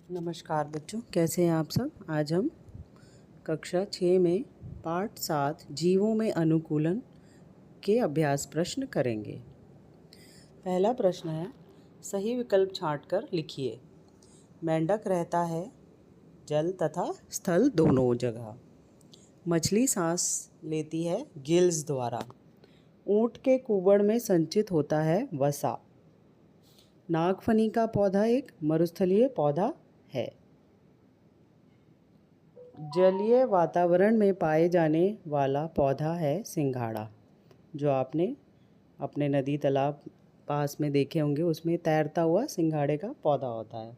नमस्कार बच्चों, कैसे हैं आप सब। आज हम कक्षा 6 में पाठ 7 जीवों में अनुकूलन के अभ्यास प्रश्न करेंगे। पहला प्रश्न है, सही विकल्प छांटकर लिखिए। मेंढक रहता है जल तथा स्थल दोनों जगह। मछली सांस लेती है गिल्स द्वारा। ऊंट के कुबड़ में संचित होता है वसा। नागफनी का पौधा एक मरुस्थलीय पौधा है। जलीय वातावरण में पाए जाने वाला पौधा है सिंघाड़ा, जो आपने अपने नदी तालाब पास में देखे होंगे, उसमें तैरता हुआ सिंघाड़े का पौधा होता है।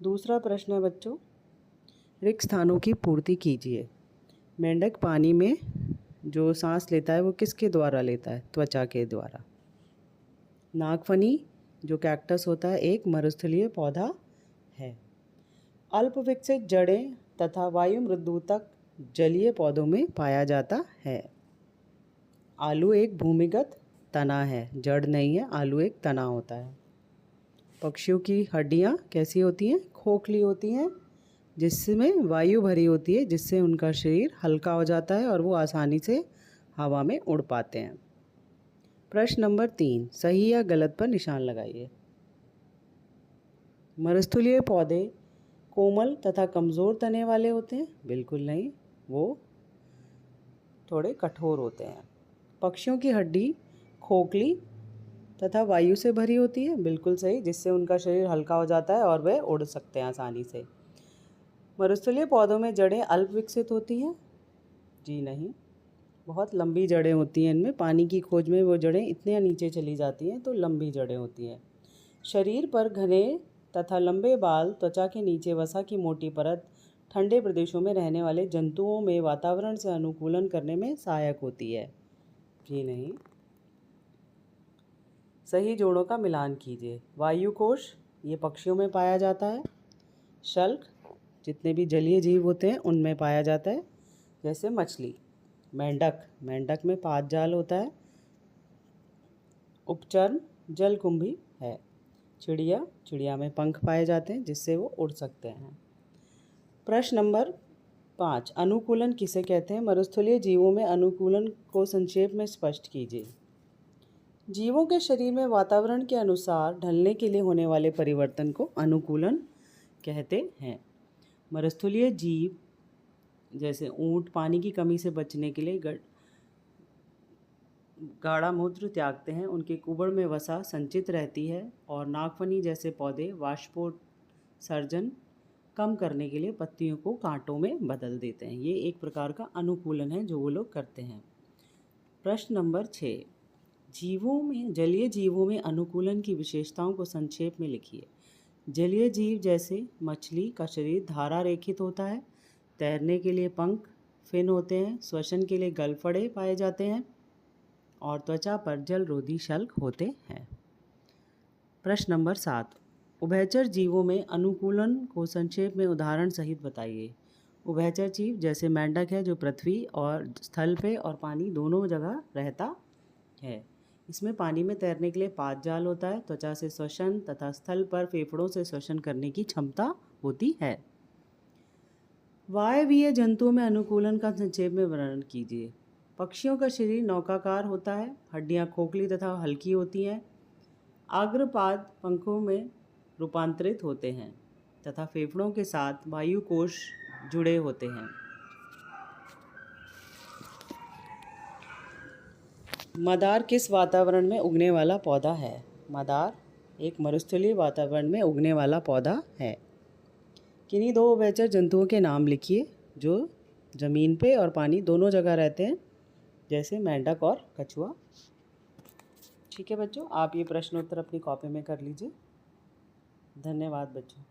दूसरा प्रश्न है बच्चों, रिक्त स्थानों की पूर्ति कीजिए। मेंढक पानी में जो सांस लेता है वो किसके द्वारा लेता है? त्वचा के द्वारा। नागफनी जो कैक्टस होता है एक मरुस्थलीय पौधा है। अल्प विकसित जड़ें तथा वायु मृदुतक जलीय पौधों में पाया जाता है। आलू एक भूमिगत तना है, जड़ नहीं है, आलू एक तना होता है। पक्षियों की हड्डियाँ कैसी होती हैं? खोखली होती हैं, जिसमें वायु भरी होती है, जिससे उनका शरीर हल्का हो जाता है और वो आसानी से हवा में उड़ पाते हैं। प्रश्न नंबर 3, सही या गलत पर निशान लगाइए। मरुस्थलीय पौधे कोमल तथा कमज़ोर तने वाले होते हैं? बिल्कुल नहीं, वो थोड़े कठोर होते हैं। पक्षियों की हड्डी खोखली तथा वायु से भरी होती है? बिल्कुल सही, जिससे उनका शरीर हल्का हो जाता है और वे उड़ सकते हैं आसानी से। मरुस्थलीय पौधों में जड़ें अल्प विकसित होती हैं? जी नहीं, बहुत लंबी जड़ें होती हैं इनमें। पानी की खोज में वो जड़ें इतने नीचे चली जाती हैं, तो लंबी जड़ें होती हैं। शरीर पर घने तथा लंबे बाल, त्वचा के नीचे वसा की मोटी परत ठंडे प्रदेशों में रहने वाले जंतुओं में वातावरण से अनुकूलन करने में सहायक होती है? जी नहीं। सही जोड़ों का मिलान कीजिए। वायु कोश ये पक्षियों में पाया जाता है। शल्क जितने भी जलीय जीव होते हैं उनमें पाया जाता है, जैसे मछली। मेंढक में पाद जाल होता है। उपचर्म जलकुंभी है। चिड़िया में पंख पाए जाते हैं, जिससे वो उड़ सकते हैं। प्रश्न नंबर 5, अनुकूलन किसे कहते हैं? मरुस्थलीय जीवों में अनुकूलन को संक्षेप में स्पष्ट कीजिए। जीवों के शरीर में वातावरण के अनुसार ढलने के लिए होने वाले परिवर्तन को अनुकूलन कहते हैं। मरुस्थलीय जीव जैसे ऊंट पानी की कमी से बचने के लिए गाढ़ा मूत्र त्यागते हैं। उनके कुबड़ में वसा संचित रहती है। और नागफनी जैसे पौधे वाष्पोत्सर्जन कम करने के लिए पत्तियों को कांटों में बदल देते हैं। ये एक प्रकार का अनुकूलन है जो वो लोग करते हैं। प्रश्न नंबर 6, जलीय जीवों में अनुकूलन की विशेषताओं को संक्षेप में लिखिए। जलीय जीव जैसे मछली का शरीर धारा रेखित होता है। तैरने के लिए पंख फिन होते हैं। श्वसन के लिए गलफड़े पाए जाते हैं और त्वचा पर जलरोधी शल्क होते हैं। प्रश्न नंबर 7, उभयचर जीवों में अनुकूलन को संक्षेप में उदाहरण सहित बताइए। उभयचर जीव जैसे मेंढक है जो पृथ्वी और स्थल पे और पानी दोनों जगह रहता है। इसमें पानी में तैरने के लिए पाद जाल होता है। त्वचा से श्वसन तथा स्थल पर फेफड़ों से श्वसन करने की क्षमता होती है। वायवीय जंतुओं में अनुकूलन का संक्षेप में वर्णन कीजिए। पक्षियों का शरीर नौकाकार होता है। हड्डियां खोखली तथा हल्की होती हैं। अग्रपाद पंखों में रूपांतरित होते हैं तथा फेफड़ों के साथ वायु कोश जुड़े होते हैं। मदार किस वातावरण में उगने वाला पौधा है? मदार एक मरुस्थलीय वातावरण में उगने वाला पौधा है। किन्हीं दो उभयचर जंतुओं के नाम लिखिए जो ज़मीन पे और पानी दोनों जगह रहते हैं, जैसे मेंढक और कछुआ। ठीक है बच्चों, आप ये प्रश्नोत्तर अपनी कॉपी में कर लीजिए। धन्यवाद बच्चों।